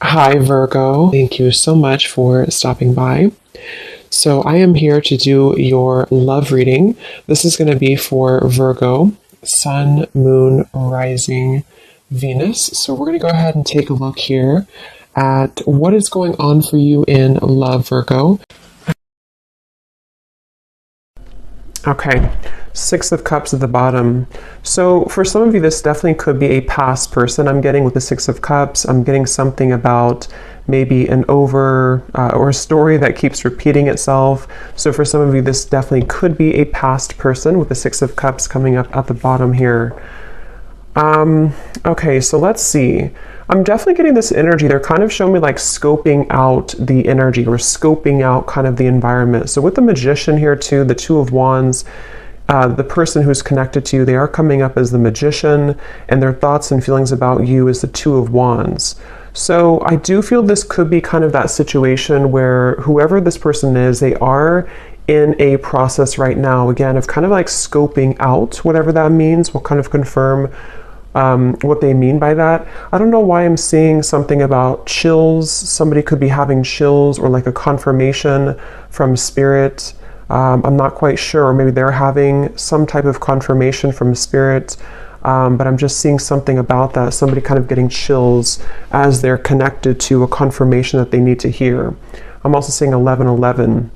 Hi, Virgo. Thank you so much for stopping by. So, I am here to do your love reading. This is going to be for Virgo, Sun, Moon, Rising, Venus. So, we're going to go ahead and take a look here at what is going on for you in love, Virgo. Okay, Six of Cups at the bottom. So for some of you, this definitely could be a past person. I'm getting with the Six of Cups. I'm getting something about maybe an or a story that keeps repeating itself. So for some of you, this definitely could be a past person with the Six of Cups coming up at the bottom here. Okay, so let's see. I'm definitely getting this energy. They're kind of showing me like scoping out the energy or scoping out kind of the environment. So with the Magician here too, the Two of Wands, the person who's connected to you, they are coming up as the Magician, and their thoughts and feelings about you is the Two of Wands. So I do feel this could be kind of that situation where whoever this person is, they are in a process right now, again, of kind of like scoping out whatever that means. We'll kind of confirm what they mean by that. I don't know why I'm seeing something about chills. Somebody could be having chills or like a confirmation from spirit. I'm not quite sure, or maybe they're having some type of confirmation from spirit, but I'm just seeing something about that. Somebody kind of getting chills as they're connected to a confirmation that they need to hear. I'm also seeing 1111.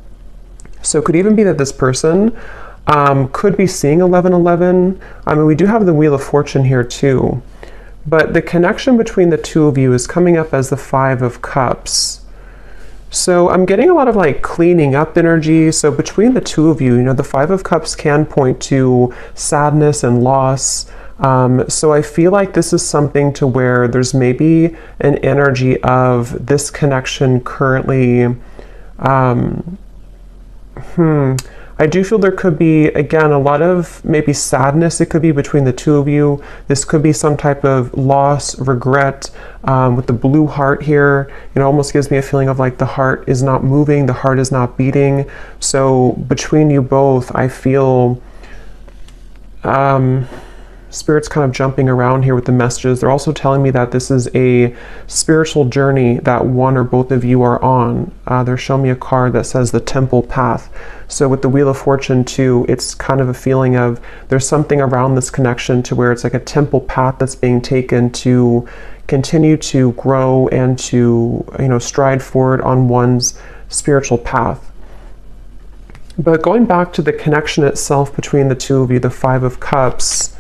So it could even be that this person could be seeing 1111. I mean, we do have the Wheel of Fortune here too, but the connection between the two of you is coming up as the Five of Cups. So I'm getting a lot of like cleaning up energy. So between the two of you, you know, the Five of Cups can point to sadness and loss. So I feel like this is something to where there's maybe an energy of this connection currently. I do feel there could be, again, a lot of maybe sadness. It could be between the two of you. This could be some type of loss, regret, with the blue heart here. It almost gives me a feeling of like the heart is not moving, the heart is not beating. So between you both, I feel Spirit's kind of jumping around here with the messages. They're also telling me that this is a spiritual journey that one or both of you are on. They're showing me a card that says the Temple Path. So with the Wheel of Fortune too, it's kind of a feeling of there's something around this connection to where it's like a temple path that's being taken to continue to grow and to, you know, stride forward on one's spiritual path. But going back to the connection itself between the two of you, the Five of Cups,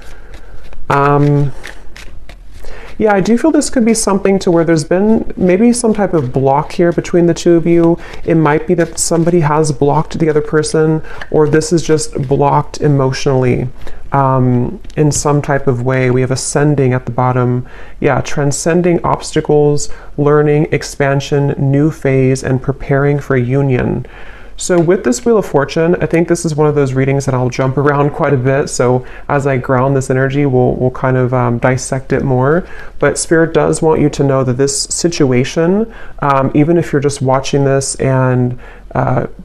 yeah, I do feel this could be something to where there's been maybe some type of block here between the two of you. It might be that somebody has blocked the other person, or this is just blocked emotionally in some type of way. We have ascending at the bottom. Yeah, transcending obstacles, learning, expansion, new phase, and preparing for union. So with this Wheel of Fortune, I think this is one of those readings that I'll jump around quite a bit. So as I ground this energy, we'll kind of dissect it more. But Spirit does want you to know that this situation, even if you're just watching this and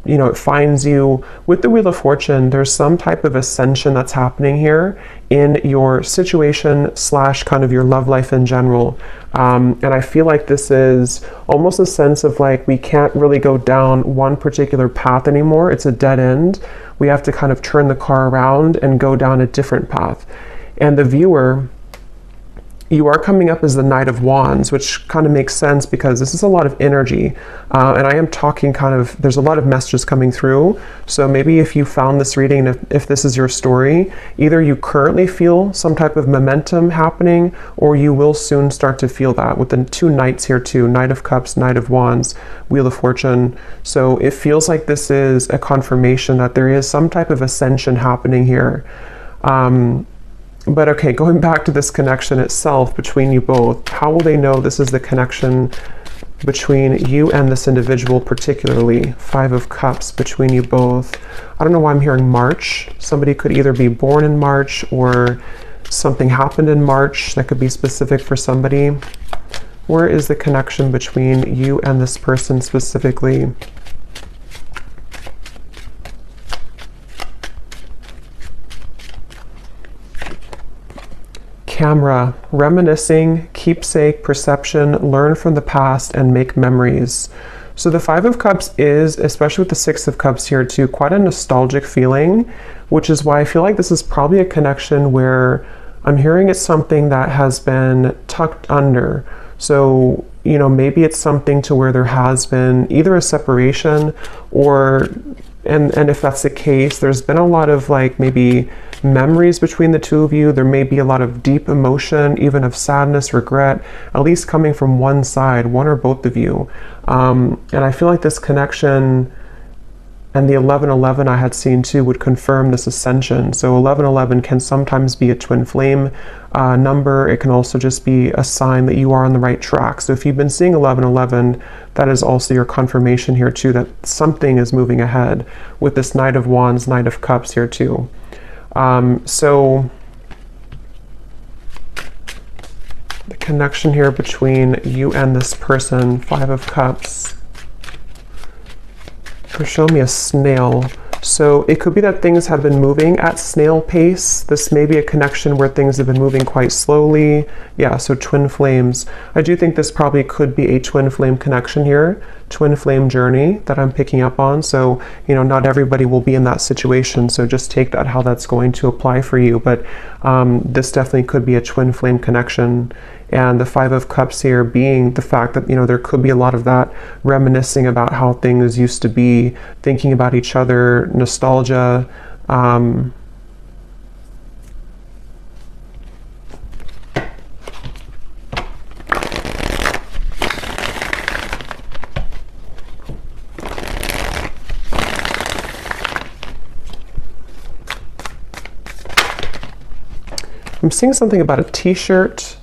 you know, it finds you with the Wheel of Fortune, there's some type of ascension that's happening here in your situation / kind of your love life in general. And I feel like this is almost a sense of like, we can't really go down one particular path anymore. It's a dead end. We have to kind of turn the car around and go down a different path. And the viewer, you are coming up as the Knight of Wands, which kind of makes sense because this is a lot of energy. And I am talking kind of, there's a lot of messages coming through. So maybe if you found this reading, if this is your story, either you currently feel some type of momentum happening, or you will soon start to feel that with the two Knights here too, Knight of Cups, Knight of Wands, Wheel of Fortune. So it feels like this is a confirmation that there is some type of ascension happening here. But okay, going back to this connection itself between you both, how will they know this is the connection between you and this individual particularly? Five of Cups between you both. I don't know why I'm hearing March. Somebody could either be born in March or something happened in March that could be specific for somebody. Where is the connection between you and this person specifically? Camera, reminiscing, keepsake, perception, learn from the past, and make memories. So the Five of Cups is, especially with the Six of Cups here too, quite a nostalgic feeling, which is why I feel like this is probably a connection where I'm hearing it's something that has been tucked under. So, you know, maybe it's something to where there has been either a separation or, and if that's the case, there's been a lot of like maybe memories between the two of you. There may be a lot of deep emotion, even of sadness, regret, at least coming from one side, one or both of you. And I feel like this connection and the 1111 I had seen too would confirm this ascension. So 1111 can sometimes be a twin flame number. It can also just be a sign that you are on the right track. So if you've been seeing 1111, that is also your confirmation here too, that something is moving ahead with this Knight of Wands, Knight of Cups here too. So the connection here between you and this person, Five of Cups, they're showing me a snail. So it could be that things have been moving at snail pace. This may be a connection where things have been moving quite slowly. Yeah, so twin flames. I do think this probably could be a twin flame connection here, twin flame journey that I'm picking up on. So, you know, not everybody will be in that situation. So just take that how that's going to apply for you. But this definitely could be a twin flame connection. And the Five of Cups here being the fact that, you know, there could be a lot of that reminiscing about how things used to be, thinking about each other, nostalgia. I'm seeing something about a t-shirt.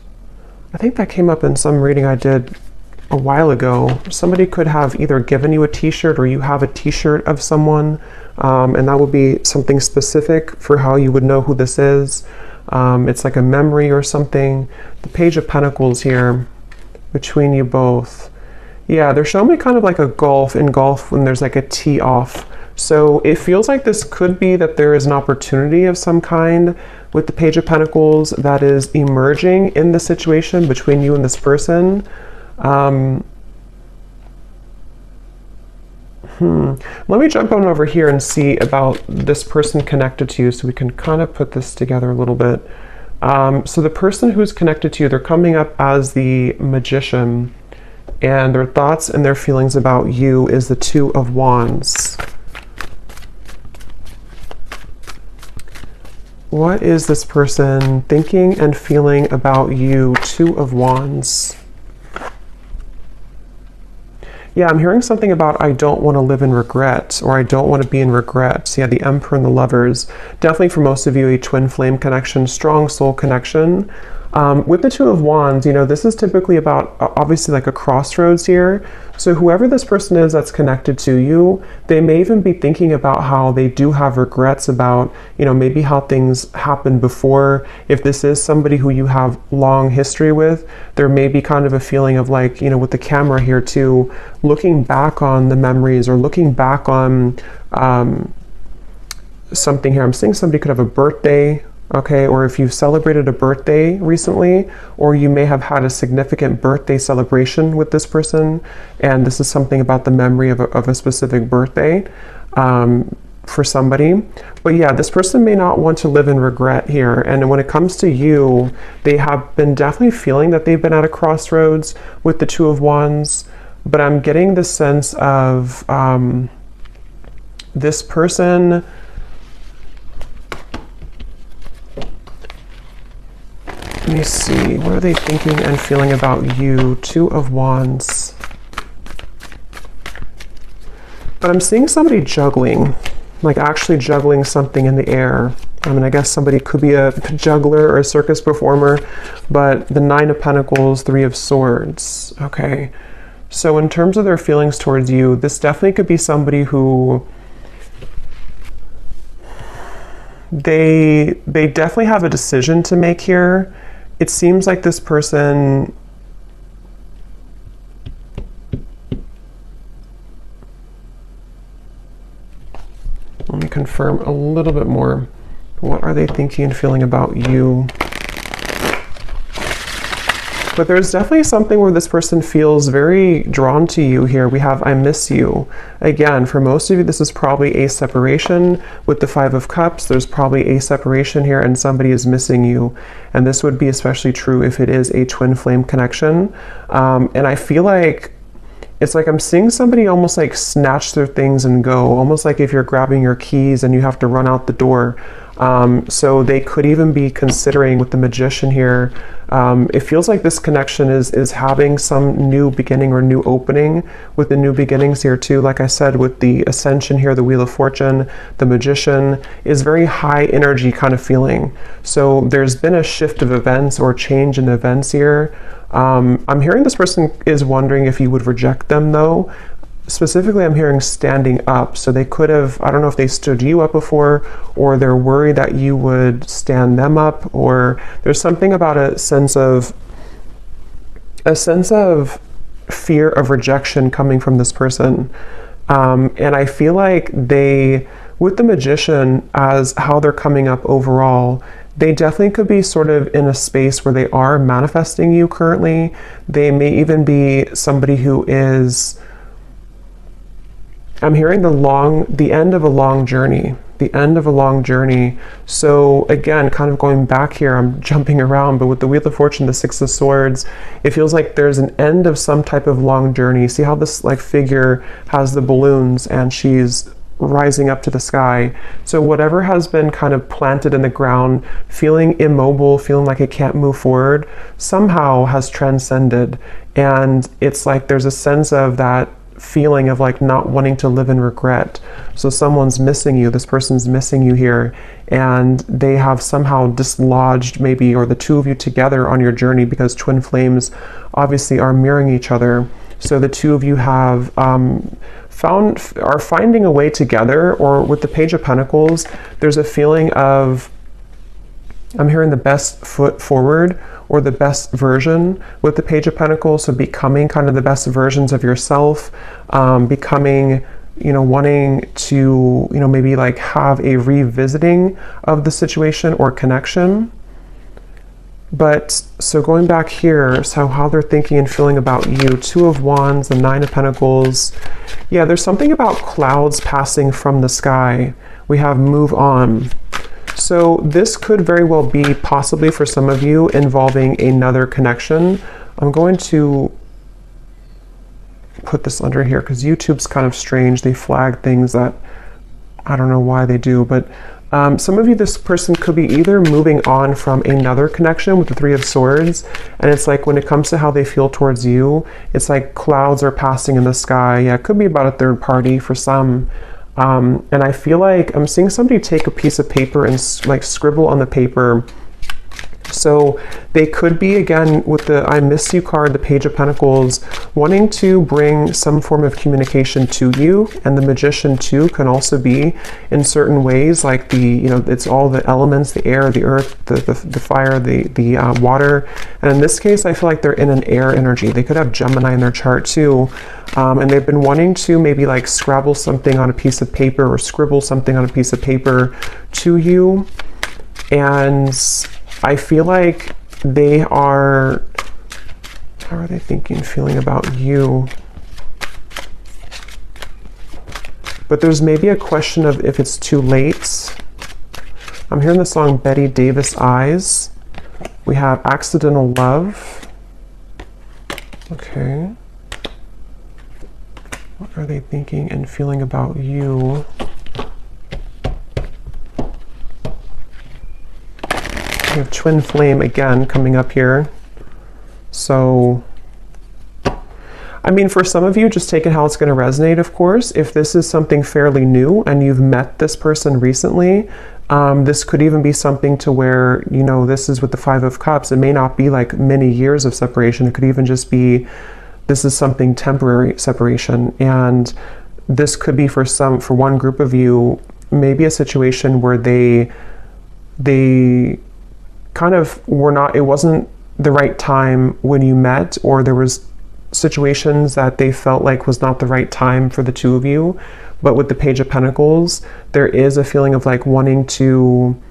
I think that came up in some reading I did a while ago. Somebody could have either given you a t-shirt or you have a t-shirt of someone, and that would be something specific for how you would know who this is. It's like a memory or something. The Page of Pentacles here between you both. Yeah, they're showing me kind of like a golf in golf when there's like a tee off. So it feels like this could be that there is an opportunity of some kind with the Page of Pentacles that is emerging in the situation between you and this person. Let me jump on over here and see about this person connected to you so we can kind of put this together a little bit. So the person who's connected to you, they're coming up as the Magician, and their thoughts and their feelings about you is the Two of Wands. What is this person thinking and feeling about you? Two of Wands. Yeah, I'm hearing something about I don't want to live in regret, or I don't want to be in regret. So yeah, the Emperor and the Lovers. Definitely for most of you, a twin flame connection, strong soul connection. With the Two of Wands, you know, this is typically about obviously like a crossroads here. So whoever this person is that's connected to you, they may even be thinking about how they do have regrets about, you know, maybe how things happened before. If this is somebody who you have long history with, there may be kind of a feeling of like, you know, with the camera here too, looking back on the memories or looking back on something here. I'm seeing somebody could have a birthday. Okay, or if you've celebrated a birthday recently, or you may have had a significant birthday celebration with this person, and this is something about the memory of a specific birthday for somebody. But yeah, this person may not want to live in regret here. And when it comes to you, they have been definitely feeling that they've been at a crossroads with the Two of Wands, but I'm getting the sense of this person. Let me see, what are they thinking and feeling about you? Two of Wands. But I'm seeing somebody juggling, like actually juggling something in the air. I mean, I guess somebody could be a juggler or a circus performer, but the Nine of Pentacles, Three of Swords. Okay, so in terms of their feelings towards you, this definitely could be somebody who they definitely have a decision to make here. It seems like this person let me confirm a little bit more. What are they thinking and feeling about you? But there's definitely something where this person feels very drawn to you here. We have I miss you. Again, for most of you, this is probably a separation. With the Five of Cups, there's probably a separation here and somebody is missing you. And this would be especially true if it is a twin flame connection. And I feel like it's like I'm seeing somebody almost like snatch their things and go, almost like if you're grabbing your keys and you have to run out the door. So they could even be considering with the Magician here, it feels like this connection is having some new beginning or new opening with the new beginnings here too. Like I said, with the Ascension here, the Wheel of Fortune, the Magician is very high energy kind of feeling. So there's been a shift of events or change in events here. I'm hearing this person is wondering if you would reject them though. Specifically, I'm hearing standing up. So they could have, I don't know if they stood you up before, or they're worried that you would stand them up, or there's something about a sense of fear of rejection coming from this person. And I feel like they, with the Magician as how they're coming up overall, they definitely could be sort of in a space where they are manifesting you currently. They may even be somebody who is, I'm hearing the end of a long journey, the end of a long journey. So again, kind of going back here, I'm jumping around, but with the Wheel of Fortune, the Six of Swords, it feels like there's an end of some type of long journey. See how this like figure has the balloons and she's rising up to the sky. So whatever has been kind of planted in the ground, feeling immobile, feeling like it can't move forward, somehow has transcended. And it's like there's a sense of that feeling of like not wanting to live in regret. So someone's missing you, this person's missing you here, and they have somehow dislodged maybe, or the two of you together on your journey, because twin flames obviously are mirroring each other. So the two of you have are finding a way together. Or with the Page of Pentacles, there's a feeling of, I'm hearing the best foot forward, or the best version with the Page of Pentacles. So becoming kind of the best versions of yourself, becoming, you know, wanting to, you know, maybe like have a revisiting of the situation or connection. But so going back here, so how they're thinking and feeling about you, Two of Wands, the Nine of Pentacles. Yeah, there's something about clouds passing from the sky. We have move on. So this could very well be possibly for some of you involving another connection. I'm going to put this under here because YouTube's kind of strange. They flag things that I don't know why they do, but some of you, this person could be either moving on from another connection with the Three of Swords, and it's like when it comes to how they feel towards you, it's like clouds are passing in the sky. Yeah, it could be about a third party for some. And I feel like I'm seeing somebody take a piece of paper and like scribble on the paper. So they could be, again, with the I miss you card, the Page of Pentacles, wanting to bring some form of communication to you. And the Magician too can also be in certain ways, like the, you know, it's all the elements, the air, the earth, the fire, the water. And in this case, I feel like they're in an air energy. They could have Gemini in their chart too. And they've been wanting to maybe like scrabble something on a piece of paper or scribble something on a piece of paper to you. And I feel like they are, how are they thinking, feeling about you? But there's maybe a question of if it's too late. I'm hearing the song Betty Davis Eyes. We have Accidental Love. Okay. What are they thinking and feeling about you? We have Twin Flame again coming up here. So, I mean, for some of you, just take it how it's going to resonate, of course. If this is something fairly new and you've met this person recently, this could even be something to where, you know, this is with the Five of Cups. It may not be like many years of separation. It could even just be, this is something temporary separation. And this could be for one group of you, maybe a situation where they kind of were not, it wasn't the right time when you met, or there was situations that they felt like was not the right time for the two of you. But with the Page of Pentacles, there is a feeling of like wanting to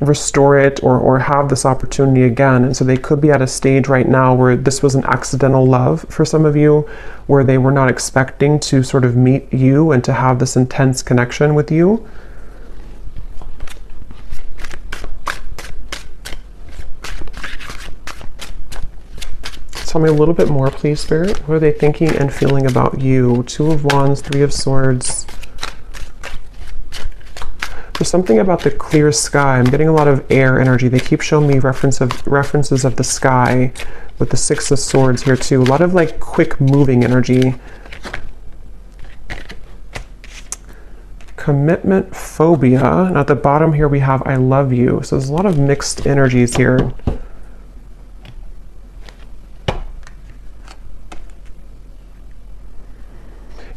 restore it or have this opportunity again. And so they could be at a stage right now where this was an accidental love for some of you, where they were not expecting to sort of meet you and to have this intense connection with you. Tell me a little bit more, please, Spirit. What are they thinking and feeling about you? Two of Wands, Three of Swords. There's something about the clear sky. I'm getting a lot of air energy. They keep showing me references of the sky with the Six of Swords here too. A lot of like quick moving energy. Commitment phobia. And at the bottom here we have I love you. So there's a lot of mixed energies here.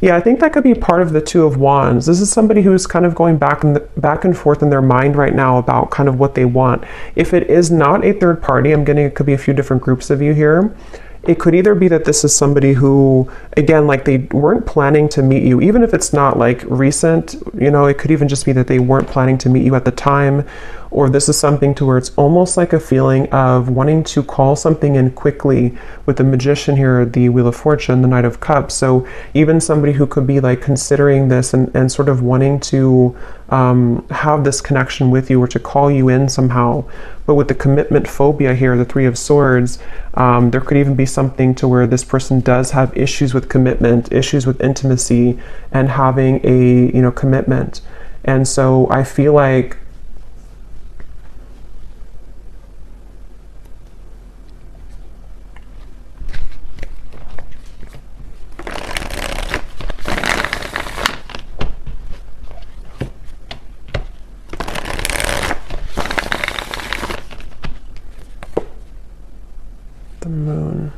Yeah, I think that could be part of the Two of Wands. This is somebody who's kind of going back and forth in their mind right now about kind of what they want. If it is not a third party, I'm getting it could be a few different groups of you here. It could either be that this is somebody who, again, like they weren't planning to meet you, even if it's not like recent, you know, it could even just be that they weren't planning to meet you at the time. Or this is something to where it's almost like a feeling of wanting to call something in quickly with the Magician here, the Wheel of Fortune, the Knight of Cups. So even somebody who could be like considering this and sort of wanting to have this connection with you or to call you in somehow. But with the commitment phobia here, the Three of Swords, there could even be something to where this person does have issues with commitment, issues with intimacy, and having a, you know, commitment. And so I feel like the Moon.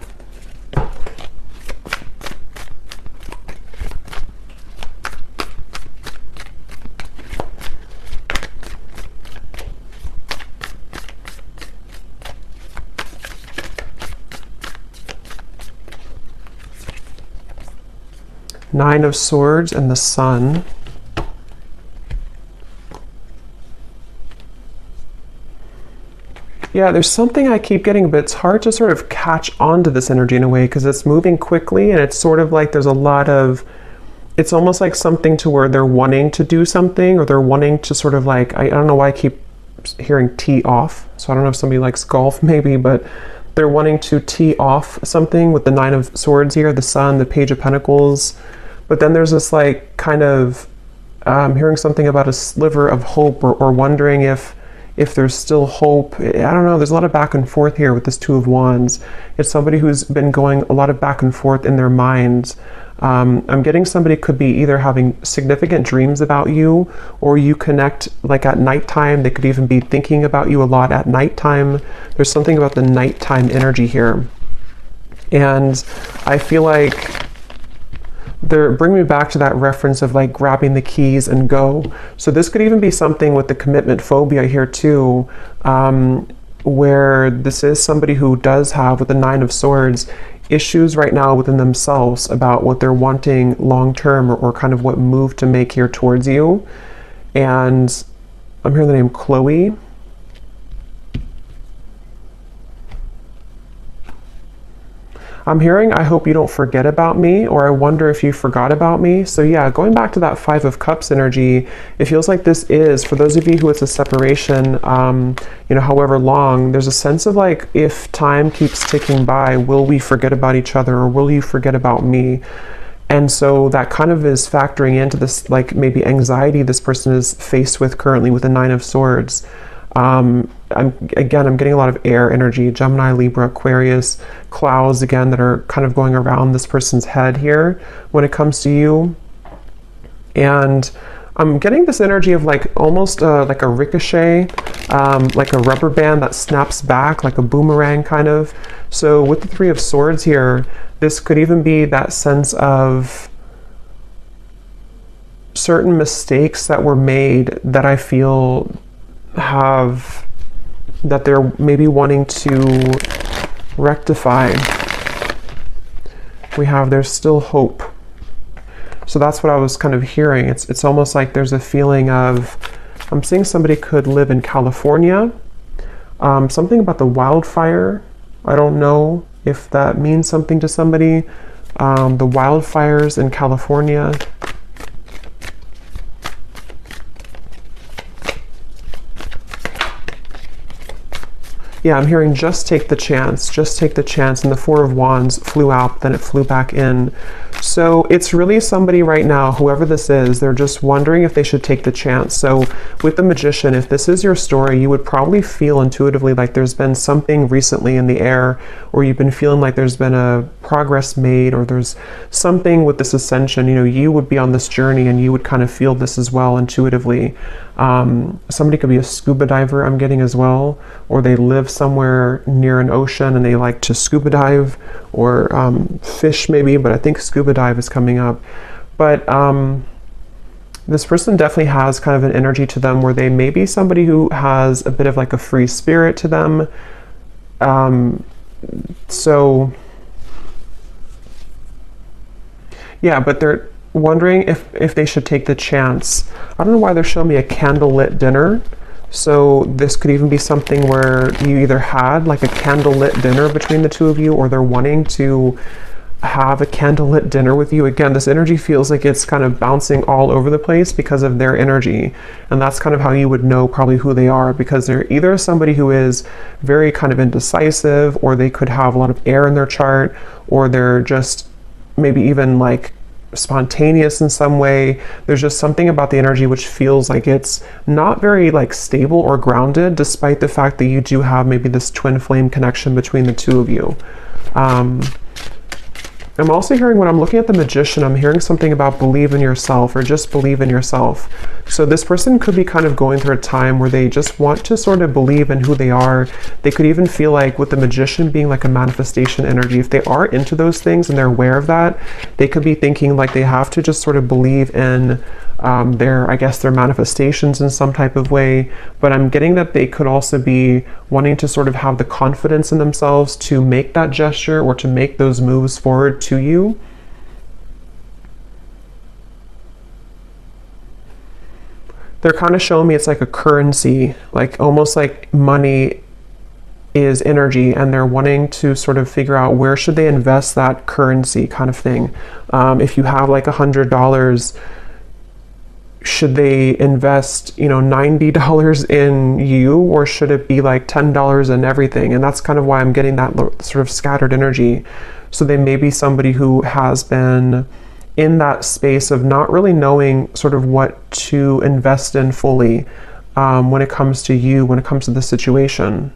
Nine of Swords and the Sun. Yeah, there's something I keep getting, but it's hard to sort of catch on to this energy in a way because it's moving quickly and it's sort of like there's a lot of, it's almost like something to where they're wanting to do something or they're wanting to sort of like, I don't know why I keep hearing tee off. So I don't know if somebody likes golf maybe, but they're wanting to tee off something with the Nine of Swords here, the Sun, the Page of Pentacles. But then there's this like kind of hearing something about a sliver of hope or wondering if there's still hope. I don't know, there's a lot of back and forth here with this Two of Wands. It's somebody who's been going a lot of back and forth in their minds. I'm getting somebody could be either having significant dreams about you or you connect like at nighttime. They could even be thinking about you a lot at nighttime. There's something about the nighttime energy here. And I feel like they're bringing me back to that reference of like grabbing the keys and go. So this could even be something with the commitment phobia here too, where this is somebody who does have, with the Nine of Swords, issues right now within themselves about what they're wanting long-term or kind of what move to make here towards you. And I'm hearing the name Chloe. I'm hearing, I hope you don't forget about me, or I wonder if you forgot about me. So yeah, going back to that Five of Cups energy, it feels like this is, for those of you who it's a separation, you know, however long, there's a sense of like, if time keeps ticking by, will we forget about each other or will you forget about me? And so that kind of is factoring into this, like maybe anxiety this person is faced with currently with the Nine of Swords. I'm getting a lot of air energy, Gemini, Libra, Aquarius, clouds again that are kind of going around this person's head here when it comes to you. And I'm getting this energy of like almost like a ricochet, like a rubber band that snaps back, like a boomerang kind of. So with the Three of Swords here, this could even be that sense of certain mistakes that were made that I feel have, that they're maybe wanting to rectify. We have, there's still hope. So that's what I was kind of hearing. It's almost like there's a feeling of I'm seeing somebody could live in California. Something about the wildfire. I don't know if that means something to somebody. The wildfires in California. Yeah, I'm hearing just take the chance, just take the chance. And the Four of Wands flew out, then it flew back in. So it's really somebody right now, whoever this is, they're just wondering if they should take the chance. So with the Magician, if this is your story, you would probably feel intuitively like there's been something recently in the air, or you've been feeling like there's been a progress made, or there's something with this ascension. You know, you would be on this journey and you would kind of feel this as well intuitively. Somebody could be a scuba diver, I'm getting as well, or they live somewhere near an ocean and they like to scuba dive, or fish maybe, but I think scuba dive is coming up. But this person definitely has kind of an energy to them where they may be somebody who has a bit of like a free spirit to them. So yeah, but they're wondering if they should take the chance. I don't know why they're showing me a candlelit dinner. So this could even be something where you either had like a candlelit dinner between the two of you, or they're wanting to have a candlelit dinner with you. Again, this energy feels like it's kind of bouncing all over the place because of their energy. And that's kind of how you would know probably who they are, because they're either somebody who is very kind of indecisive, or they could have a lot of air in their chart, or they're just maybe even like spontaneous in some way. There's just something about the energy which feels like it's not very like stable or grounded, despite the fact that you do have maybe this twin flame connection between the two of you. I'm also hearing, when I'm looking at the Magician, I'm hearing something about believe in yourself, or just believe in yourself. So this person could be kind of going through a time where they just want to sort of believe in who they are. They could even feel like, with the Magician being like a manifestation energy, if they are into those things and they're aware of that, they could be thinking like they have to just sort of believe in their, I guess, their manifestations in some type of way. But I'm getting that they could also be wanting to sort of have the confidence in themselves to make that gesture, or to make those moves forward to you. They're kind of showing me it's like a currency, like almost like money is energy, and they're wanting to sort of figure out where should they invest that currency kind of thing. If you have like $100, should they invest, you know, $90 in you, or should it be like $10 in everything? And that's kind of why I'm getting that sort of scattered energy. So they may be somebody who has been in that space of not really knowing sort of what to invest in fully when it comes to you, when it comes to the situation.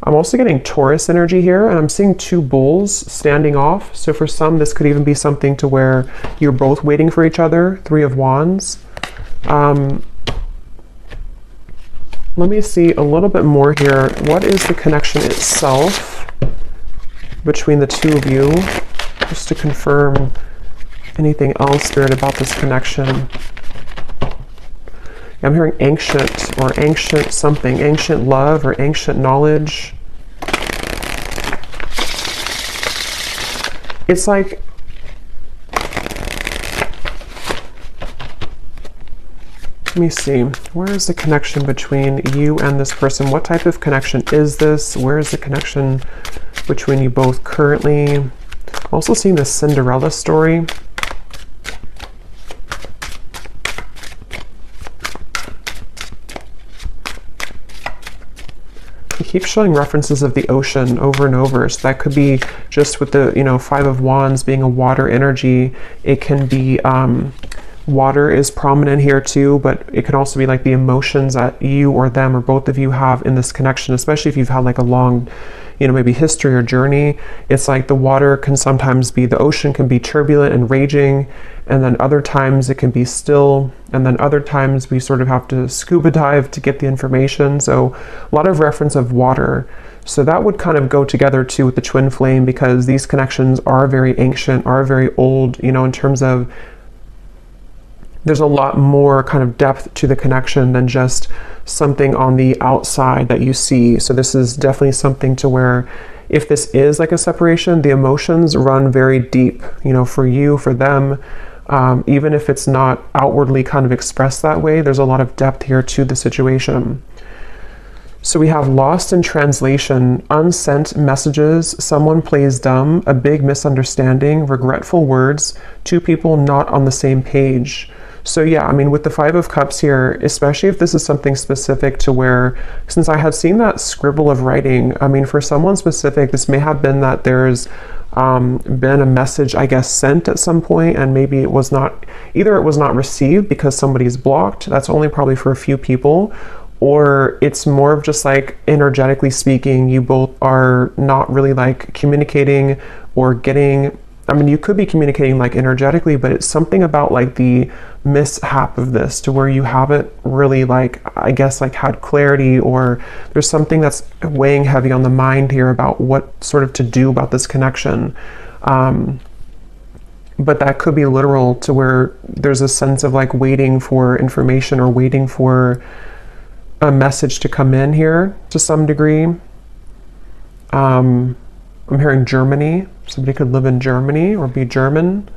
I'm also getting Taurus energy here, and I'm seeing two bulls standing off. So for some, this could even be something to where you're both waiting for each other. Three of Wands. Let me see a little bit more here. What is the connection itself between the two of you? Just to confirm anything else, Spirit, about this connection. I'm hearing ancient, or ancient something, ancient love, or ancient knowledge. It's like, let me see, where is the connection between you and this person? What type of connection is this? Where is the connection between you both currently? I'm also seeing the Cinderella story. It keeps showing references of the ocean over and over. So that could be just with the, you know, Five of Wands being a water energy. It can be, water is prominent here too, but it can also be like the emotions that you or them or both of you have in this connection, especially if you've had like a long, you know, maybe history or journey. It's like the water can sometimes be, the ocean can be turbulent and raging, and then other times it can be still, and then other times we sort of have to scuba dive to get the information. So a lot of reference of water. So that would kind of go together too with the twin flame, because these connections are very ancient, are very old, you know, in terms of there's a lot more kind of depth to the connection than just something on the outside that you see. So this is definitely something to where, if this is like a separation, the emotions run very deep, you know, for you, for them. Even if it's not outwardly kind of expressed that way, there's a lot of depth here to the situation. So we have lost in translation, unsent messages, someone plays dumb, a big misunderstanding, regretful words, two people not on the same page. So yeah, I mean, with the Five of Cups here, especially if this is something specific to where, since I had seen that scribble of writing, I mean, for someone specific, this may have been that there's been a message, I guess, sent at some point, and maybe it was not, either it was not received because somebody's blocked, that's only probably for a few people, or it's more of just like, energetically speaking, you both are not really like communicating or getting, I mean, you could be communicating like energetically, but it's something about like the mishap of this to where you haven't really like, I guess, like had clarity, or there's something that's weighing heavy on the mind here about what sort of to do about this connection. But that could be literal to where there's a sense of like waiting for information or waiting for a message to come in here to some degree. I'm hearing Germany. Somebody could live in Germany or be German.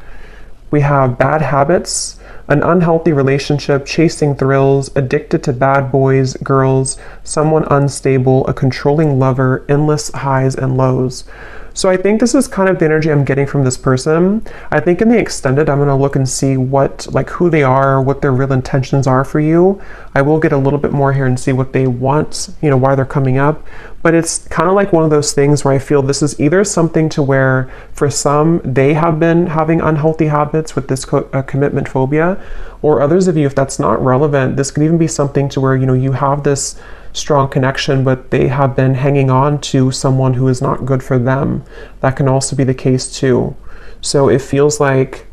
We have bad habits, an unhealthy relationship, chasing thrills, addicted to bad boys, girls, someone unstable, a controlling lover, endless highs and lows. So I think this is kind of the energy I'm getting from this person. I think in the extended, I'm going to look and see what, like who they are, what their real intentions are for you. I will get a little bit more here and see what they want, you know, why they're coming up. But it's kind of like one of those things where I feel this is either something to where for some, they have been having unhealthy habits with this commitment phobia, or others of you, if that's not relevant, this could even be something to where, you know, you have this strong connection, but they have been hanging on to someone who is not good for them. That can also be the case too. So it feels like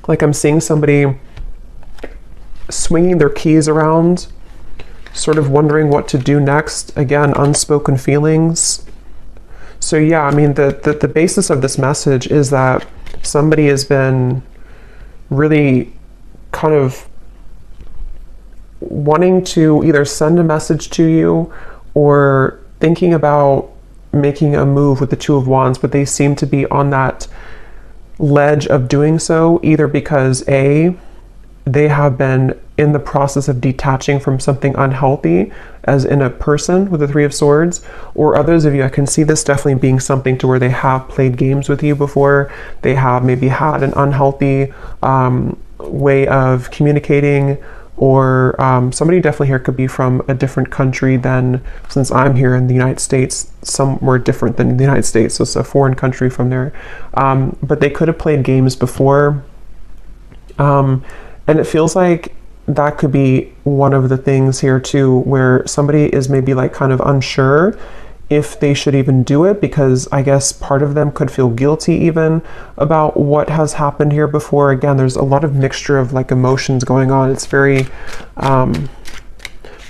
I'm seeing somebody swinging their keys around, sort of wondering what to do next. Again, unspoken feelings. So yeah, I mean, the basis of this message is that somebody has been really kind of wanting to either send a message to you or thinking about making a move with the Two of Wands, but they seem to be on that ledge of doing so, either because A, they have been in the process of detaching from something unhealthy, as in a person with the Three of Swords, or others of you, I can see this definitely being something to where they have played games with you before, they have maybe had an unhealthy way of communicating, or somebody definitely here could be from a different country than, since I'm here in the United States, somewhere different than the United States, so it's a foreign country from there. But they could have played games before, and it feels like that could be one of the things here too, where somebody is maybe like kind of unsure if they should even do it, because I guess part of them could feel guilty even about what has happened here before. Again, there's a lot of mixture of like emotions going on. It's very, but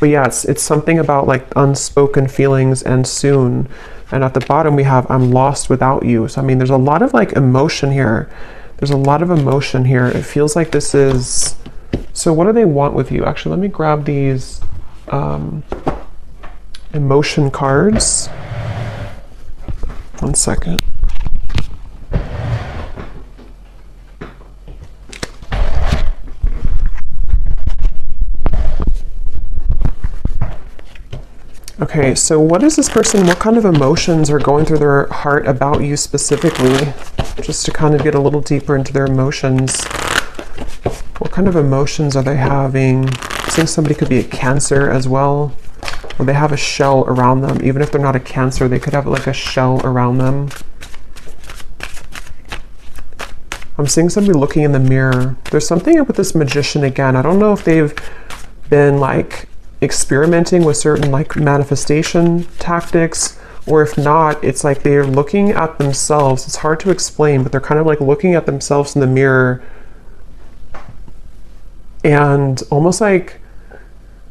yeah, it's something about like unspoken feelings and soon. And at the bottom we have, I'm lost without you. So I mean, there's a lot of like emotion here. There's a lot of emotion here. It feels like this is, so what do they want with you? Actually, let me grab these emotion cards. One second. Okay, so what is this person, what kind of emotions are going through their heart about you specifically? Just to kind of get a little deeper into their emotions. What kind of emotions are they having? I think somebody could be a Cancer as well, or they have a shell around them. Even if they're not a Cancer, they could have like a shell around them. I'm seeing somebody looking in the mirror. There's something up with this Magician again. I don't know if they've been like experimenting with certain like manifestation tactics, or if not, it's like they're looking at themselves. It's hard to explain, but they're kind of like looking at themselves in the mirror and almost like,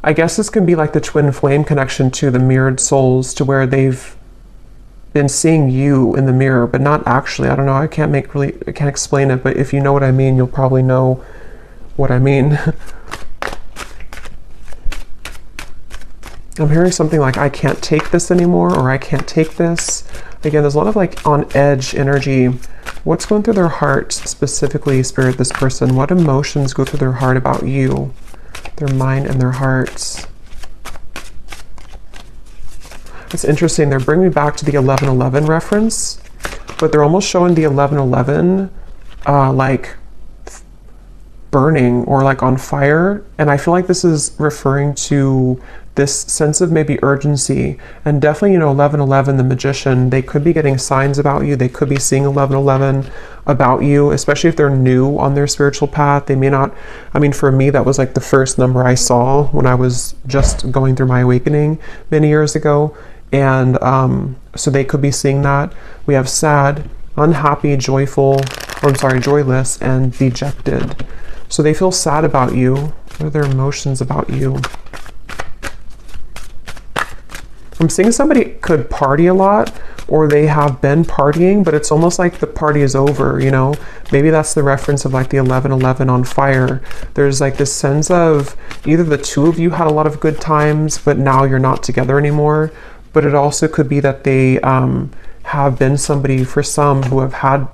I guess this can be like the twin flame connection to the mirrored souls, to where they've been seeing you in the mirror, but not actually. I don't know. I can't explain it, but if you know what I mean, you'll probably know what I mean. I'm hearing something like, I can't take this anymore, or I can't take this. Again, there's a lot of like on edge energy. What's going through their heart specifically, Spirit, this person? What emotions go through their heart about you? Their mind and their hearts. It's interesting. They're bringing me back to the 1111 reference, but they're almost showing the 1111 like burning or like on fire. And I feel like this is referring to this sense of maybe urgency. And definitely, 1111, the magician, they could be getting signs about you. They could be seeing 1111 about you, especially if they're new on their spiritual path. They may not, for me, that was like the first number I saw when I was just going through my awakening many years ago. And so they could be seeing that. We have sad, unhappy, joyless, and dejected. So they feel sad about you. What are their emotions about you? I'm seeing somebody could party a lot, or they have been partying, but it's almost like the party is over, Maybe that's the reference of like the 1111 on fire. There's like this sense of either the two of you had a lot of good times, but now you're not together anymore. But it also could be that they have been somebody, for some, who have had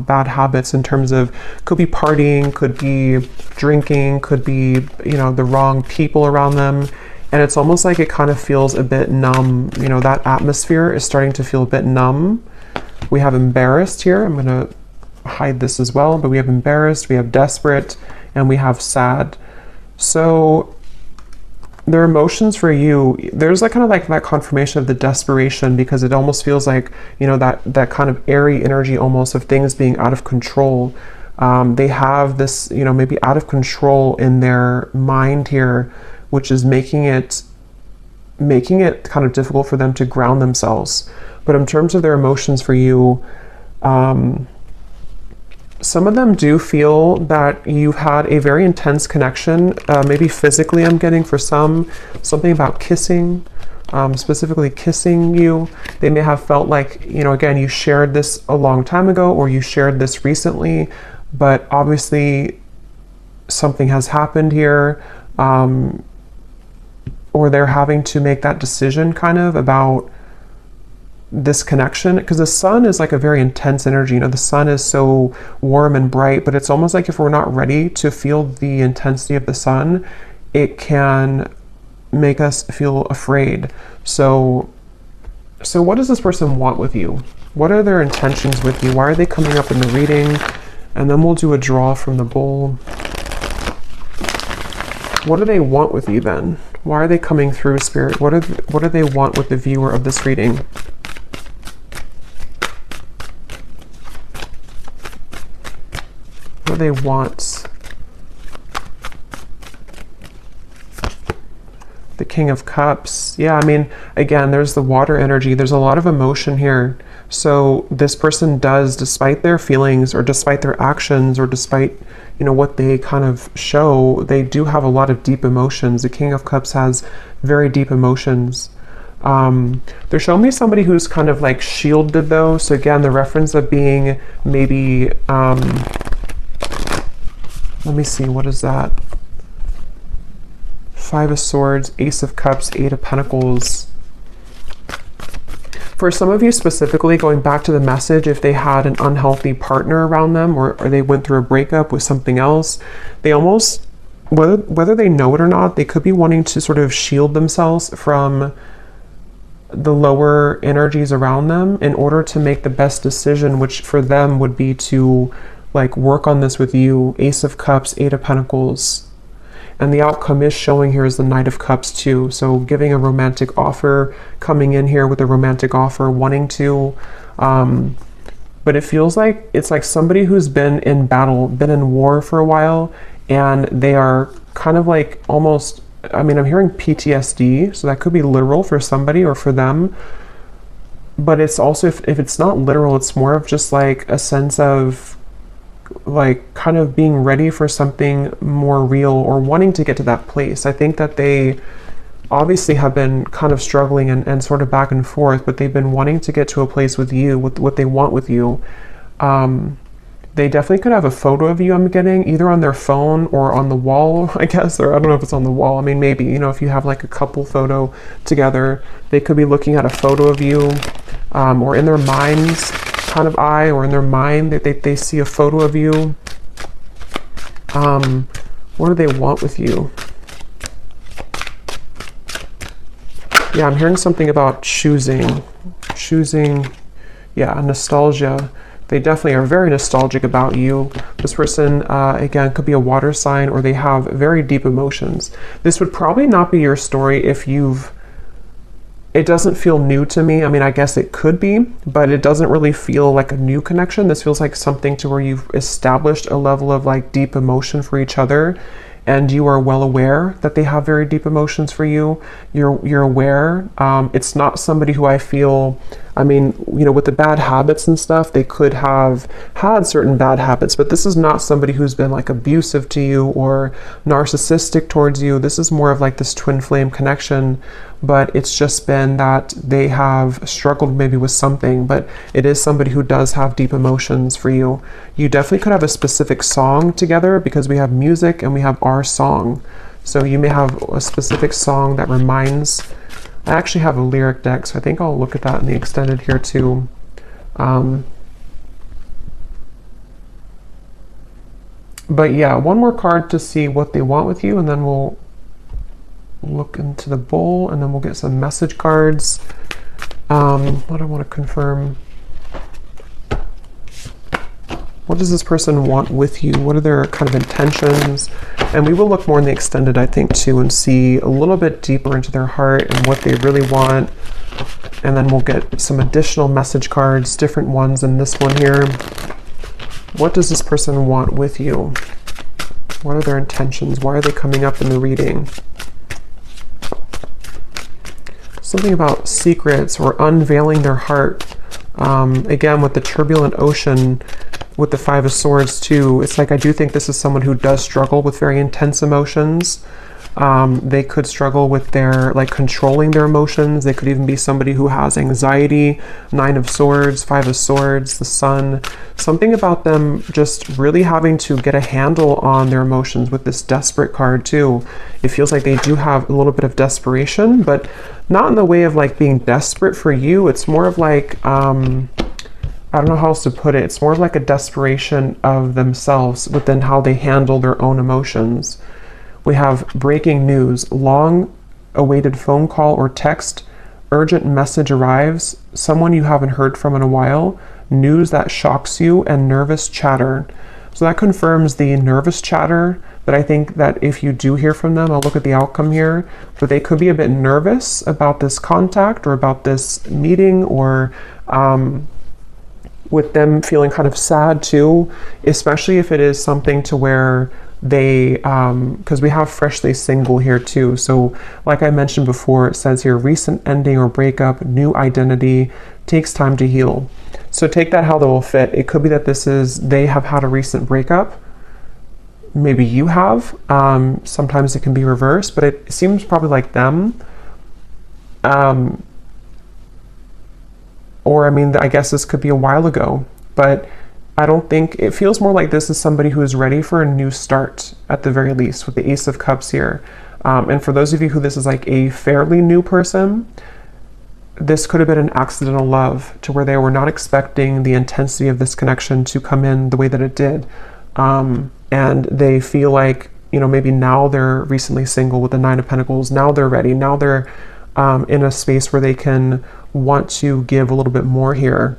bad habits in terms of, could be partying, could be drinking, could be, the wrong people around them. And it's almost like it kind of feels a bit numb. That atmosphere is starting to feel a bit numb. We have embarrassed here. I'm going to hide this as well, but we have embarrassed, we have desperate, and we have sad. So their emotions for you, there's like kind of like that confirmation of the desperation, because it almost feels like, that kind of airy energy almost of things being out of control. They have this, maybe out of control in their mind here, which is making it kind of difficult for them to ground themselves. But in terms of their emotions for you, some of them do feel that you've had a very intense connection, maybe physically. I'm getting for some, something about kissing, specifically kissing you. They may have felt like, again, you shared this a long time ago, or you shared this recently, but obviously something has happened here, or they're having to make that decision kind of about this connection, because the sun is like a very intense energy. The sun is so warm and bright, but it's almost like if we're not ready to feel the intensity of the sun, it can make us feel afraid. So what does this person want with you? What are their intentions with you? Why are they coming up in the reading? And then we'll do a draw from the bowl. What do they want with you then? Why are they coming through, Spirit? What do they want with the viewer of this reading? What do they want? The King of Cups. Yeah, again, there's the water energy. There's a lot of emotion here. So this person does, despite their feelings or despite their actions or despite, what they kind of show, they do have a lot of deep emotions. The King of Cups has very deep emotions. They're showing me somebody who's kind of like shielded though. So again, the reference of being maybe, let me see, what is that? Five of Swords, Ace of Cups, Eight of Pentacles. For some of you specifically, going back to the message, if they had an unhealthy partner around them, or they went through a breakup with something else, they almost, whether they know it or not, they could be wanting to sort of shield themselves from the lower energies around them in order to make the best decision, which for them would be to like work on this with you. Ace of Cups, Eight of Pentacles. And the outcome is showing here is the Knight of Cups too. So giving a romantic offer, coming in here with a romantic offer, wanting to, but it feels like it's like somebody who's been in battle, been in war for a while, and they are kind of like almost, I'm hearing PTSD, so that could be literal for somebody or for them. But it's also, if it's not literal, it's more of just like a sense of like kind of being ready for something more real, or wanting to get to that place. I think that they obviously have been kind of struggling and sort of back and forth, but they've been wanting to get to a place with you, with what they want with you. They definitely could have a photo of you, I'm getting, either on their phone or on the wall, I guess, or I don't know if it's on the wall. I mean, maybe, you know, if you have like a couple photo together, they could be looking at a photo of you, or in their mind's kind of eye, or in their mind that they see a photo of you. What do they want with you? Yeah, I'm hearing something about choosing, yeah, nostalgia. They definitely are very nostalgic about you. This person, again, could be a water sign, or they have very deep emotions. This would probably not be your story if it doesn't feel new to me. I mean, I guess it could be, but it doesn't really feel like a new connection. This feels like something to where you've established a level of like deep emotion for each other, and you are well aware that they have very deep emotions for you. You're aware. It's not somebody who I feel, I mean, you know, with the bad habits and stuff, they could have had certain bad habits, but this is not somebody who's been like abusive to you or narcissistic towards you. This is more of like this twin flame connection, but it's just been that they have struggled maybe with something, but it is somebody who does have deep emotions for you. You definitely could have a specific song together, because we have music and we have our song. So you may have a specific song that reminds. I actually have a lyric deck, so I think I'll look at that in the extended here too. But yeah, one more card to see what they want with you, and then we'll look into the bowl, and then we'll get some message cards. What I want to confirm. What does this person want with you? What are their kind of intentions? And we will look more in the extended, I think, too, and see a little bit deeper into their heart and what they really want. And then we'll get some additional message cards, different ones than this one here. What does this person want with you? What are their intentions? Why are they coming up in the reading? Something about secrets or unveiling their heart. Again, with the turbulent ocean, with the Five of Swords too, it's like I do think this is someone who does struggle with very intense emotions. They could struggle with their, like, controlling their emotions. They could even be somebody who has anxiety. Nine of Swords, Five of Swords, the Sun. Something about them just really having to get a handle on their emotions with this Desperate card too. It feels like they do have a little bit of desperation, but not in the way of like being desperate for you. It's more of like, I don't know how else to put it. It's more of like a desperation of themselves within how they handle their own emotions. We have breaking news, long awaited phone call or text, urgent message arrives, someone you haven't heard from in a while, news that shocks you, and nervous chatter. So that confirms the nervous chatter that I think that if you do hear from them, I'll look at the outcome here, but they could be a bit nervous about this contact or about this meeting, or with them feeling kind of sad too, especially if it is something to where they, because we have freshly single here too. So like I mentioned before, it says here, recent ending or breakup, new identity, takes time to heal. So take that how that will fit. It could be that they have had a recent breakup. Maybe you have. Sometimes it can be reversed, but it seems probably like them. Or, I mean, I guess this could be a while ago, but I don't think, it feels more like this is somebody who is ready for a new start at the very least, with the Ace of Cups here. And for those of you who this is like a fairly new person, this could have been an accidental love to where they were not expecting the intensity of this connection to come in the way that it did. And they feel like, you know, maybe now they're recently single with the Nine of Pentacles. Now they're ready. Now they're in a space where they can want to give a little bit more here.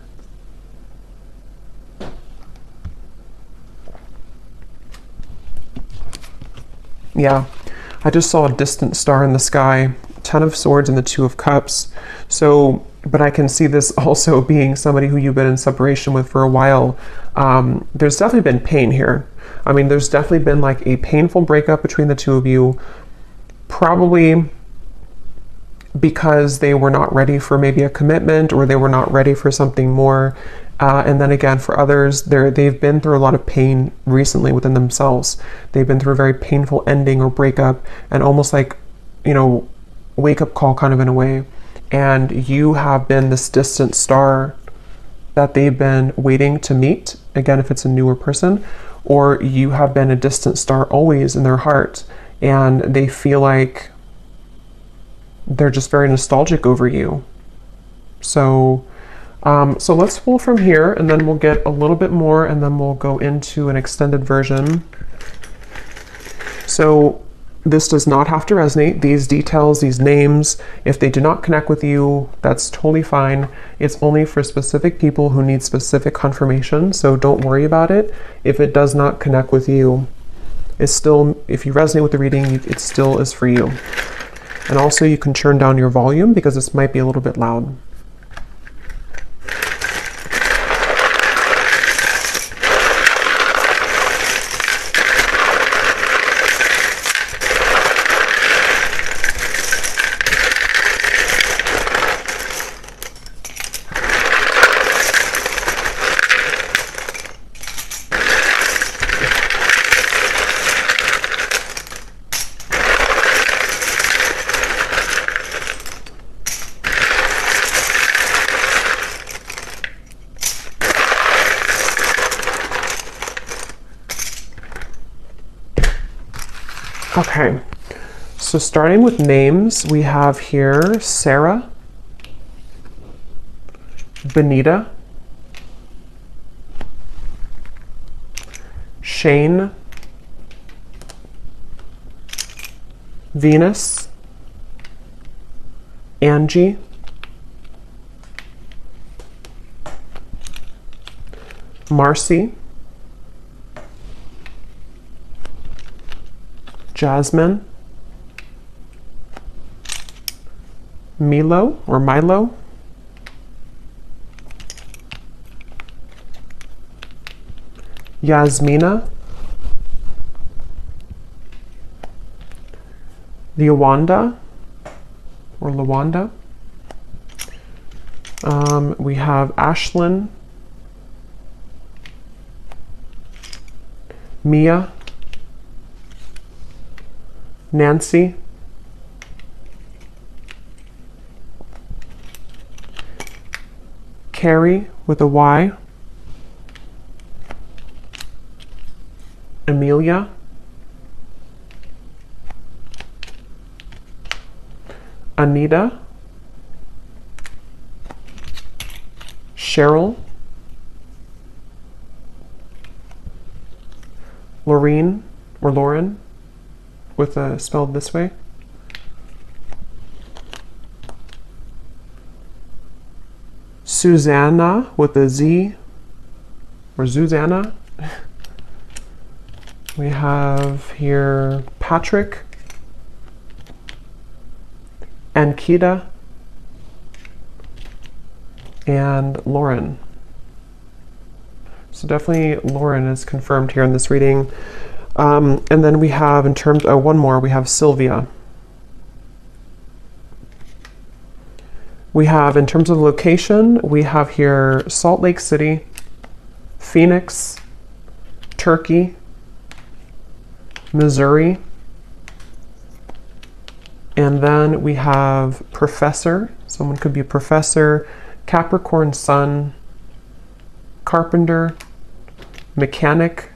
Yeah, I just saw a distant star in the sky, Ten of Swords and the Two of Cups. So, but I can see this also being somebody who you've been in separation with for a while. There's definitely been pain here. I mean, there's definitely been like a painful breakup between the two of you, probably because they were not ready for maybe a commitment, or they were not ready for something more. And then again, for others, they've been through a lot of pain recently within themselves. They've been through a very painful ending or breakup, and almost like, you know, wake up call kind of in a way. And you have been this distant star that they've been waiting to meet. Again, if it's a newer person, or you have been a distant star always in their heart, and they feel like they're just very nostalgic over you. So let's pull from here, and then we'll get a little bit more, and then we'll go into an extended version. So this does not have to resonate. These details, these names, if they do not connect with you, that's totally fine. It's only for specific people who need specific confirmation, so don't worry about it. If it does not connect with you, it's still, if you resonate with the reading, it still is for you. And also you can turn down your volume because this might be a little bit loud. Okay, so starting with names, we have here Sarah, Benita, Shane, Venus, Angie, Marcy, Jasmine, Milo or Milo, Yasmina, Lawanda or Lawanda. We have Ashlyn, Mia, Nancy, Carrie with a Y, Amelia, Anita, Cheryl, Lorene or Lauren with a spelled this way, Susanna with a Z or Susanna. We have here Patrick, Ankita, and Lauren. So definitely Lauren is confirmed here in this reading. And then we have in terms of one more, we have Sylvia. We have in terms of location, we have here Salt Lake City, Phoenix, Turkey, Missouri, and then we have professor. Someone could be a professor, Capricorn sun, carpenter, mechanic,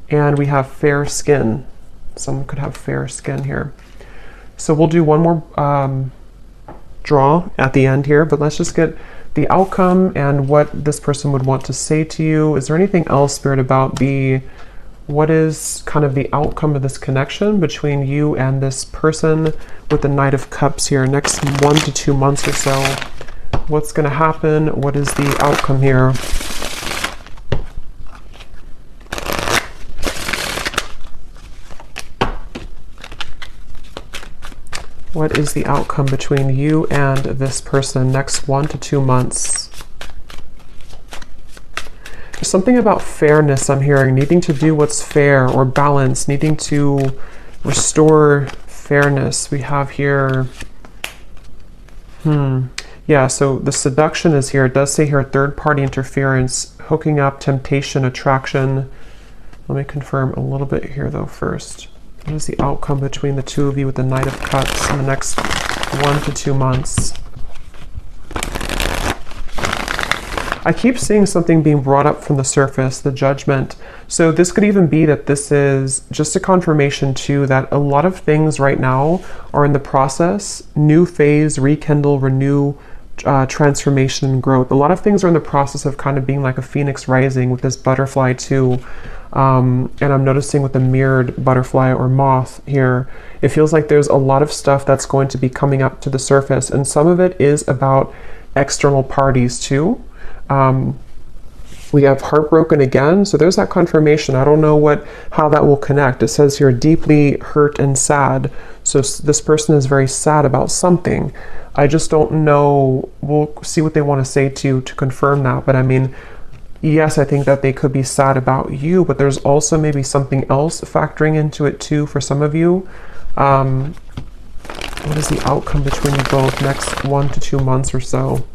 and we have fair skin. Someone could have fair skin here. So we'll do one more draw at the end here, but let's just get the outcome and what this person would want to say to you. Is there anything else, Spirit, about what is kind of the outcome of this connection between you and this person with the Knight of Cups here? Next 1 to 2 months or so, what's going to happen? What is the outcome here? What is the outcome between you and this person next 1 to 2 months? There's something about fairness I'm hearing, needing to do what's fair or balance, needing to restore fairness. We have here, yeah, so the seduction is here. It does say here third-party interference, hooking up, temptation, attraction. Let me confirm a little bit here though first. What is the outcome between the two of you with the Knight of Cups in the next 1 to 2 months? I keep seeing something being brought up from the surface, the judgment. So this could even be that this is just a confirmation too that a lot of things right now are in the process, new phase, rekindle, renew, transformation and growth. A lot of things are in the process of kind of being like a phoenix rising with this butterfly too. And I'm noticing with the mirrored butterfly or moth here, it feels like there's a lot of stuff that's going to be coming up to the surface, and some of it is about external parties too. We have heartbroken again, so there's that confirmation. I don't know how that will connect. It says here deeply hurt and sad. So this person is very sad about something. I just don't know. We'll see what they want to say to confirm that. But I mean, yes, I think that they could be sad about you, but there's also maybe something else factoring into it too for some of you. What is the outcome between you both next 1 to 2 months or so?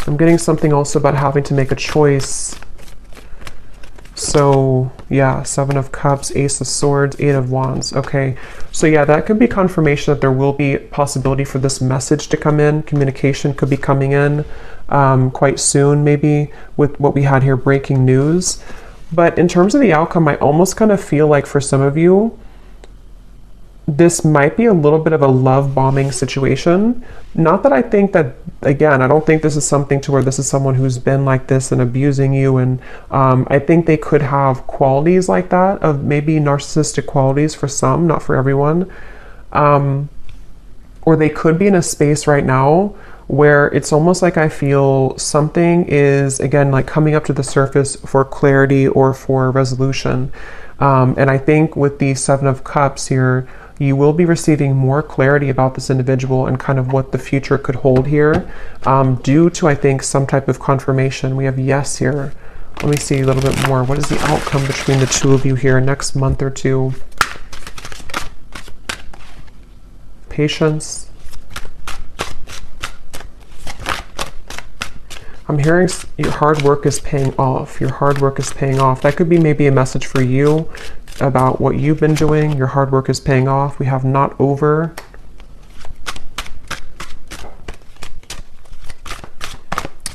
I'm getting something also about having to make a choice. So yeah, 7 of Cups, Ace of Swords, 8 of Wands. Okay, so yeah, that could be confirmation that there will be possibility for this message to come in. Communication could be coming in quite soon, maybe with what we had here, breaking news. But in terms of the outcome, I almost kind of feel like for some of you, this might be a little bit of a love bombing situation. Not that I think that, again, I don't think this is something to where this is someone who's been like this and abusing you. And I think they could have qualities like that, of maybe narcissistic qualities for some, not for everyone. Or they could be in a space right now where it's almost like I feel something is, again, like coming up to the surface for clarity or for resolution. And I think with the 7 of Cups here, you will be receiving more clarity about this individual and kind of what the future could hold here, due to, I think, some type of confirmation. We have yes here. Let me see a little bit more. What is the outcome between the two of you here next month or two? Patience. I'm hearing your hard work is paying off. Your hard work is paying off. That could be maybe a message for you about what you've been doing. Your hard work is paying off. We have not over.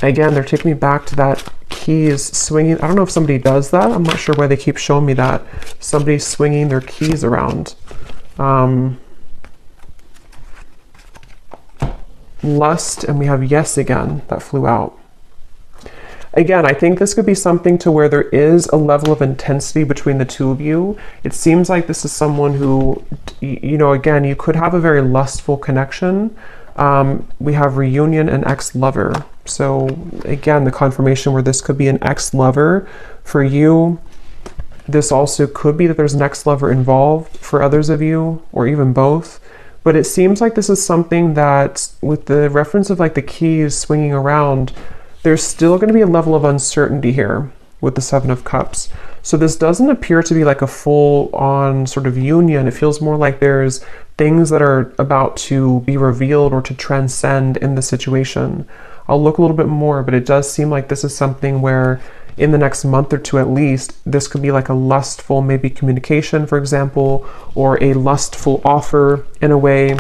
Again, they're taking me back to that keys swinging. I don't know if somebody does that. I'm not sure why they keep showing me that. Somebody's swinging their keys around. Lust, and we have yes again. That flew out. Again, I think this could be something to where there is a level of intensity between the two of you. It seems like this is someone who, you know, again, you could have a very lustful connection. We have reunion and ex-lover. So again, the confirmation where this could be an ex-lover for you. This also could be that there's an ex-lover involved for others of you, or even both. But it seems like this is something that, with the reference of like the keys swinging around, there's still going to be a level of uncertainty here with the 7 of Cups. So this doesn't appear to be like a full-on sort of union. It feels more like there's things that are about to be revealed or to transcend in the situation. I'll look a little bit more, but it does seem like this is something where in the next month or two at least, this could be like a lustful maybe communication, for example, or a lustful offer in a way.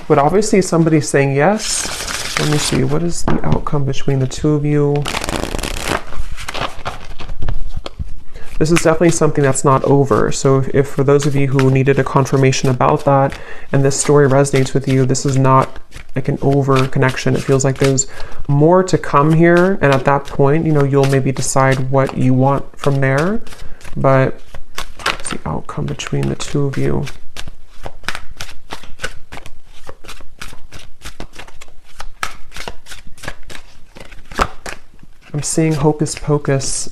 But obviously somebody's saying yes. Let me see, what is the outcome between the two of you? This is definitely something that's not over. So if for those of you who needed a confirmation about that and this story resonates with you, this is not like an over connection. It feels like there's more to come here. And at that point, you know, you'll maybe decide what you want from there. But what's the outcome between the two of you? I'm seeing hocus pocus.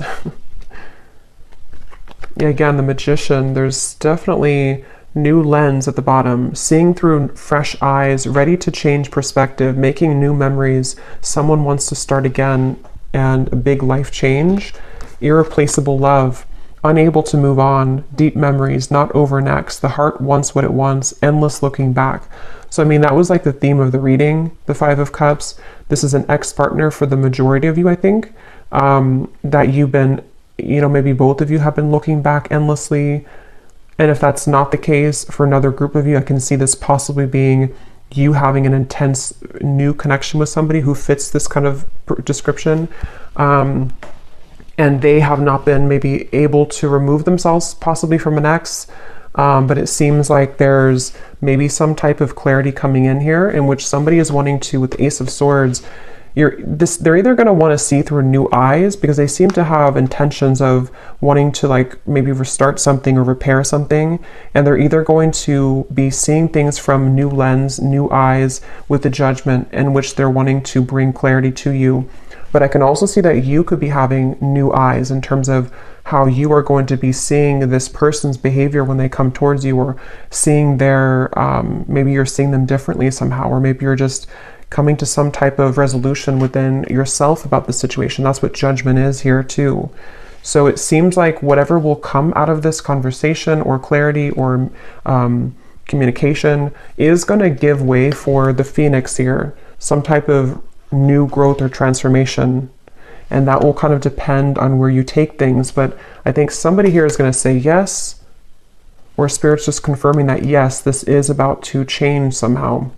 Yeah, again, the Magician, there's definitely new lens at the bottom, seeing through fresh eyes, ready to change perspective, making new memories. Someone wants to start again, and a big life change. Irreplaceable love, unable to move on, deep memories, not over next. The heart wants what it wants, endless looking back. So, I mean, that was like the theme of the reading, the 5 of Cups. This is an ex-partner for the majority of you, I think, that you've been, you know, maybe both of you have been looking back endlessly. And if that's not the case for another group of you, I can see this possibly being you having an intense new connection with somebody who fits this kind of description. And they have not been maybe able to remove themselves possibly from an ex. But it seems like there's maybe some type of clarity coming in here in which somebody is wanting to, with the Ace of Swords, they're either going to want to see through new eyes because they seem to have intentions of wanting to like maybe restart something or repair something, and they're either going to be seeing things from new lens, new eyes with the Judgment, in which they're wanting to bring clarity to you. But I can also see that you could be having new eyes in terms of how you are going to be seeing this person's behavior when they come towards you, or seeing their, maybe you're seeing them differently somehow, or maybe you're just coming to some type of resolution within yourself about the situation. That's what Judgment is here too. So it seems like whatever will come out of this conversation or clarity or communication is going to give way for the Phoenix here, some type of new growth or transformation. And that will kind of depend on where you take things. But I think somebody here is going to say yes, or Spirit's just confirming that yes, this is about to change somehow.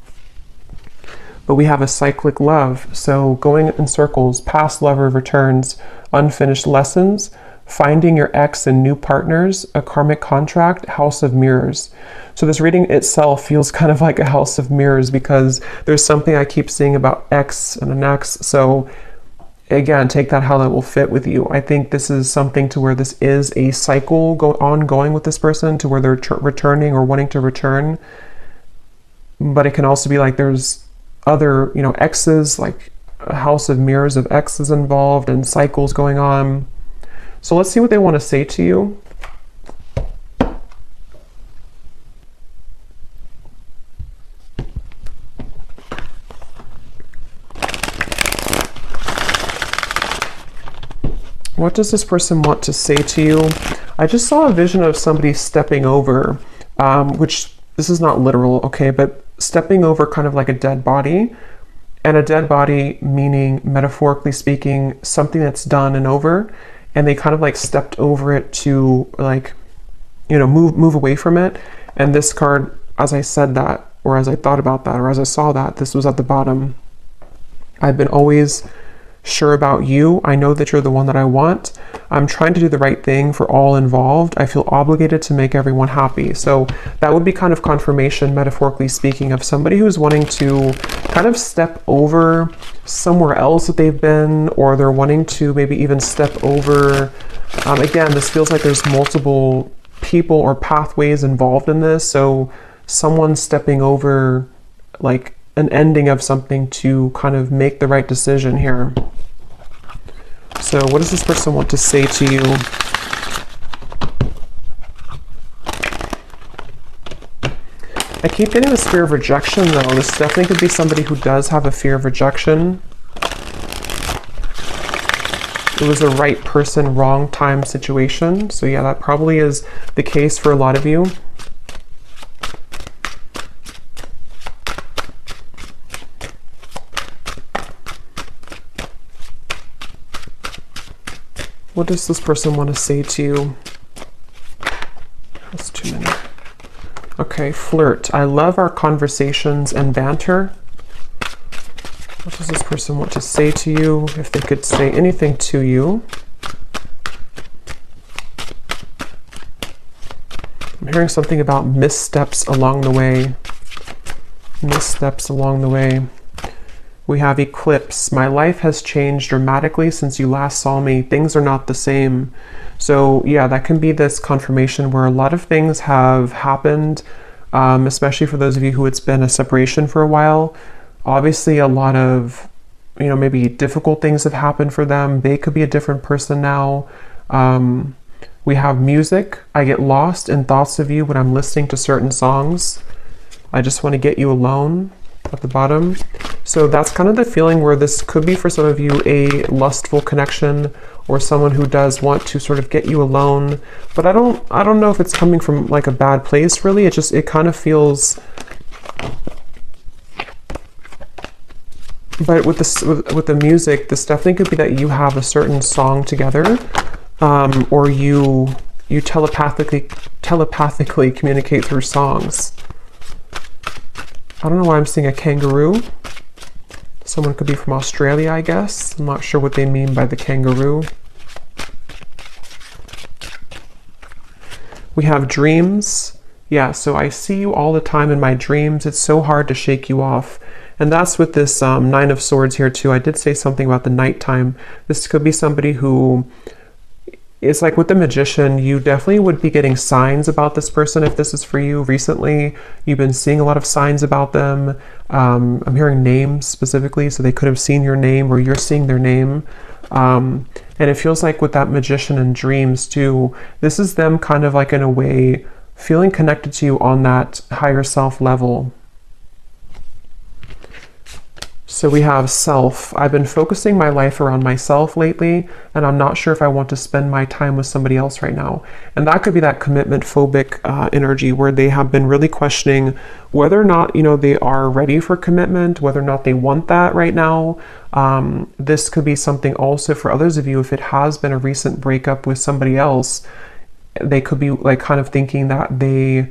But we have a cyclic love, so going in circles, past lover returns, unfinished lessons, finding your ex and new partners, a karmic contract, house of mirrors. So this reading itself feels kind of like a house of mirrors because there's something I keep seeing about ex and an ex. So again, take that how that will fit with you. I think this is something to where this is a cycle ongoing with this person, to where they're returning or wanting to return. But it can also be like there's other, exes, like a house of mirrors of exes involved and cycles going on. So let's see what they want to say to you. What does this person want to say to you? I just saw a vision of somebody stepping over, which this is not literal, okay, but stepping over kind of like a dead body. And a dead body meaning, metaphorically speaking, something that's done and over, and they kind of like stepped over it to like, move away from it. And this card, as I said that, or as I thought about that, or as I saw that, this was at the bottom. I've been always sure about you. I know that you're the one that I want. I'm trying to do the right thing for all involved. I feel obligated to make everyone happy. So that would be kind of confirmation, metaphorically speaking, of somebody who's wanting to kind of step over somewhere else that they've been, or they're wanting to maybe even step over. Again, this feels like there's multiple people or pathways involved in this. So someone stepping over like an ending of something to kind of make the right decision here. So what does this person want to say to you? I keep getting this fear of rejection though. This definitely could be somebody who does have a fear of rejection. It was the right person, wrong time situation. So yeah, that probably is the case for a lot of you. What does this person want to say to you? That's too many. Okay, flirt. I love our conversations and banter. What does this person want to say to you? If they could say anything to you. I'm hearing something about missteps along the way. Missteps along the way. We have eclipse. My life has changed dramatically since you last saw me. Things are not the same. So yeah, that can be this confirmation where a lot of things have happened, especially for those of you who it's been a separation for a while. Obviously a lot of, maybe difficult things have happened for them. They could be a different person now. We have music. I get lost in thoughts of you when I'm listening to certain songs. I just want to get you alone. At the bottom. So that's kind of the feeling where this could be for some of you a lustful connection, or someone who does want to sort of get you alone. But I don't know if it's coming from like a bad place really. It kind of feels. But with this, with the music, this definitely could be that you have a certain song together, or you telepathically communicate through songs. I don't know why I'm seeing a kangaroo. Someone could be from Australia, I guess. I'm not sure what they mean by the kangaroo. We have dreams. Yeah, so I see you all the time in my dreams. It's so hard to shake you off. And that's with this Nine of Swords here too. I did say something about the nighttime. This could be somebody who, it's like with the Magician, you definitely would be getting signs about this person if this is for you recently. You've been seeing a lot of signs about them. I'm hearing names specifically, so they could have seen your name or you're seeing their name. And it feels like with that Magician and dreams too, this is them kind of like in a way feeling connected to you on that higher self level. So we have self. I've been focusing my life around myself lately, and I'm not sure if I want to spend my time with somebody else right now. And that could be that commitment phobic energy where they have been really questioning whether or not, they are ready for commitment, whether or not they want that right now. This could be something also for others of you, if it has been a recent breakup with somebody else, they could be like kind of thinking that they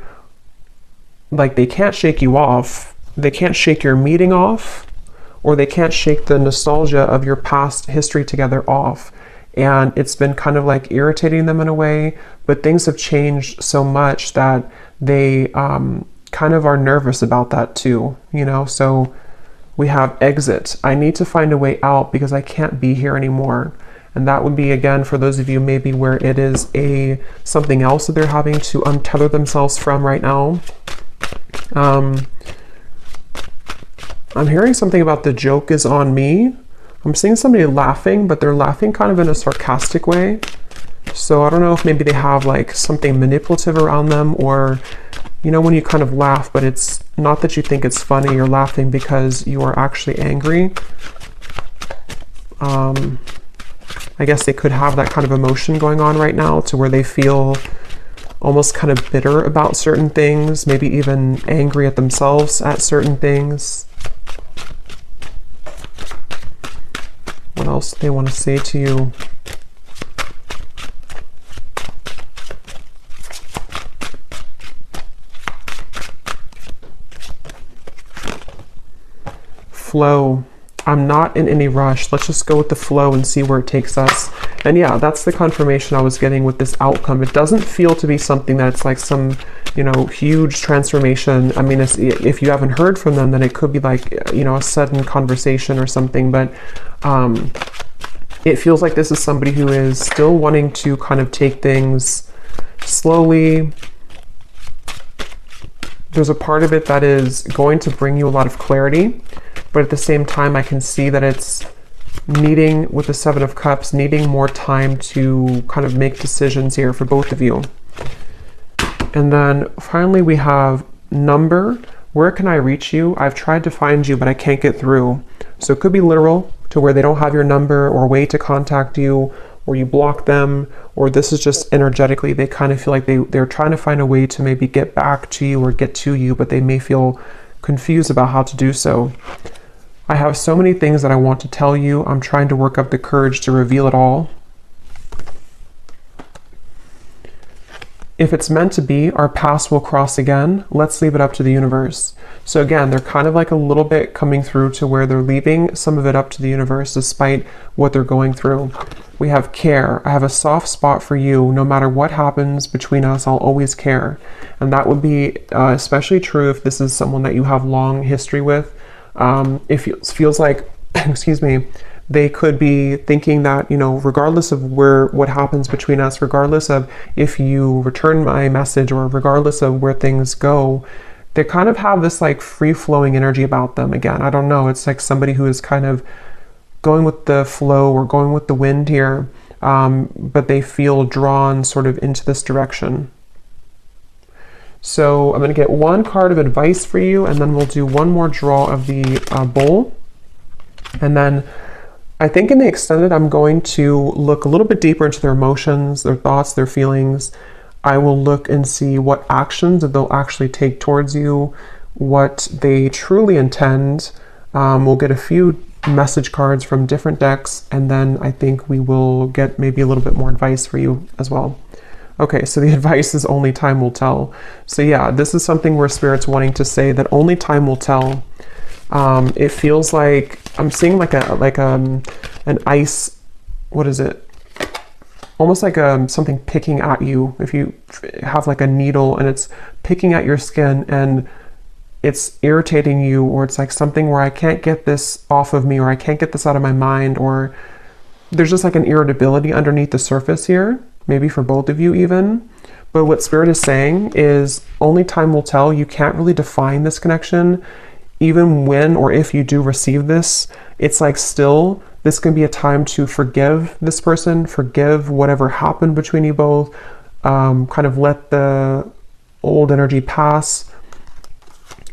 can't shake you off. They can't shake your meeting off, or they can't shake the nostalgia of your past history together off. And it's been kind of like irritating them in a way, but things have changed so much that they kind of are nervous about that too, So we have exit. I need to find a way out because I can't be here anymore. And that would be, again, for those of you maybe where it is something else that they're having to untether themselves from right now. I'm hearing something about the joke is on me. I'm seeing somebody laughing, but they're laughing kind of in a sarcastic way. So I don't know if maybe they have like something manipulative around them, or, when you kind of laugh, but it's not that you think it's funny, you're laughing because you are actually angry. I guess they could have that kind of emotion going on right now to where they feel almost kind of bitter about certain things, maybe even angry at themselves at certain things. What else do they want to say to you? Flow. I'm not in any rush. Let's just go with the flow and see where it takes us. And yeah, that's the confirmation I was getting with this outcome. It doesn't feel to be something that's like some, huge transformation. I mean, if you haven't heard from them, then it could be like, a sudden conversation or something. But it feels like this is somebody who is still wanting to kind of take things slowly. There's a part of it that is going to bring you a lot of clarity. But at the same time, I can see that it's needing, with the Seven of Cups, needing more time to kind of make decisions here for both of you. And then finally we have number. Where can I reach you? I've tried to find you, but I can't get through. So it could be literal, to where they don't have your number or way to contact you, or you block them, or this is just energetically, they kind of feel like they're trying to find a way to maybe get back to you or get to you, but they may feel confused about how to do so. I have so many things that I want to tell you. I'm trying to work up the courage to reveal it all. If it's meant to be, our paths will cross again. Let's leave it up to the universe. So again, they're kind of like a little bit coming through to where they're leaving some of it up to the universe despite what they're going through. We have care. I have a soft spot for you. No matter what happens between us, I'll always care. And that would be especially true if this is someone that you have long history with. It feels like, excuse me, they could be thinking that, regardless of what happens between us, regardless of if you return my message or regardless of where things go, they kind of have this like free-flowing energy about them. Again, I don't know. It's like somebody who is kind of going with the flow or going with the wind here, but they feel drawn sort of into this direction. So I'm going to get one card of advice for you, and then we'll do one more draw of the bowl. And then I think in the extended, I'm going to look a little bit deeper into their emotions, their thoughts, their feelings. I will look and see what actions that they'll actually take towards you, what they truly intend. We'll get a few message cards from different decks, and then I think we will get maybe a little bit more advice for you as well. Okay, so the advice is only time will tell. So yeah, this is something where Spirit's wanting to say that only time will tell. It feels like I'm seeing like an ice, what is it? Almost like something picking at you. If you have like a needle and it's picking at your skin and it's irritating you, or it's like something where I can't get this off of me, or I can't get this out of my mind, or there's just like an irritability underneath the surface here, maybe for both of you even. But what Spirit is saying is only time will tell. You can't really define this connection. Even when or if you do receive this, it's like still, this can be a time to forgive this person, forgive whatever happened between you both, kind of let the old energy pass,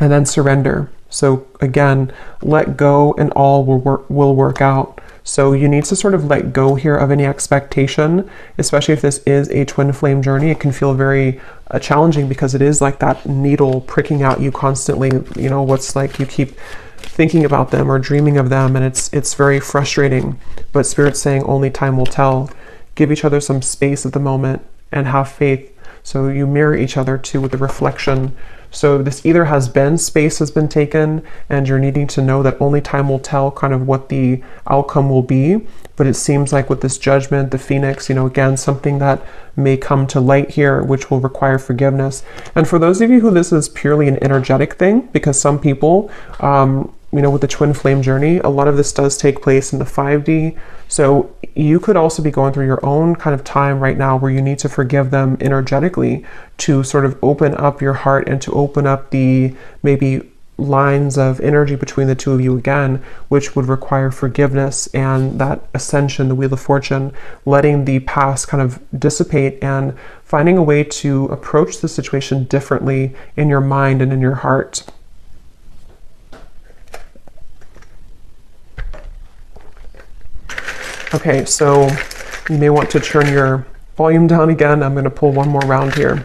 and then surrender. So again, let go and all will work out. So you need to sort of let go here of any expectation, especially if this is a twin flame journey. It can feel very challenging because it is like that needle pricking at you constantly. You know, what's like you keep thinking about them or dreaming of them, and it's very frustrating. But Spirit's saying only time will tell. Give each other some space at the moment and have faith. So you mirror each other too with the reflection. So this either has been, space has been taken, and you're needing to know that only time will tell kind of what the outcome will be. But it seems like with this judgment, the Phoenix, you know, again, something that may come to light here, which will require forgiveness. And for those of you who this is purely an energetic thing, because some people, you know, with the twin flame journey, a lot of this does take place in the 5D. So you could also be going through your own kind of time right now where you need to forgive them energetically to sort of open up your heart and to open up the maybe lines of energy between the two of you again, which would require forgiveness and that ascension, the Wheel of Fortune, letting the past kind of dissipate and finding a way to approach the situation differently in your mind and in your heart. Okay, so you may want to turn your volume down again. I'm going to pull one more round here.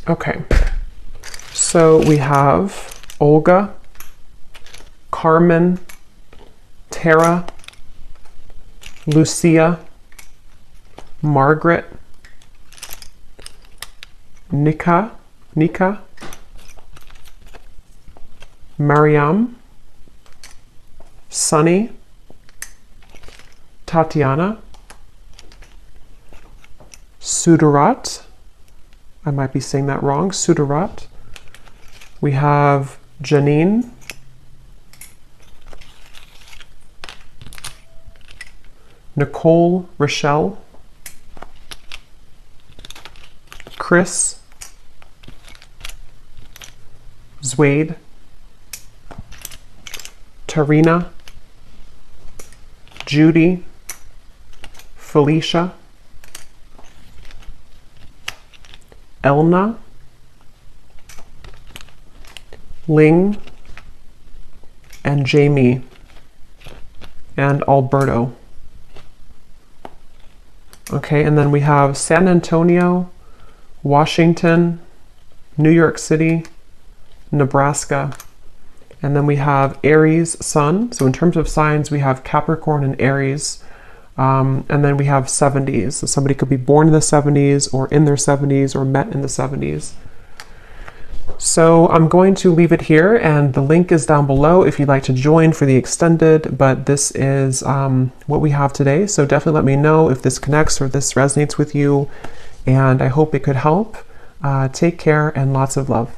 Okay, so we have Olga, Carmen, Tara, Lucia, Margaret, Nika, Mariam, Sunny, Tatiana, Sudarat, I might be saying that wrong, Sudarat. We have Janine, Nicole, Rochelle, Chris, Zwade, Tarina, Judy, Felicia, Elna, Ling, and Jamie, and Alberto. Okay, and then we have San Antonio, Washington, New York City, Nebraska, and then we have Aries Sun. So in terms of signs, we have Capricorn and Aries. And then we have 70s. So somebody could be born in the 70s or in their 70s or met in the 70s. So I'm going to leave it here, and the link is down below if you'd like to join for the extended, but this is what we have today. So definitely let me know if this connects or this resonates with you, and I hope it could help. Take care and lots of love.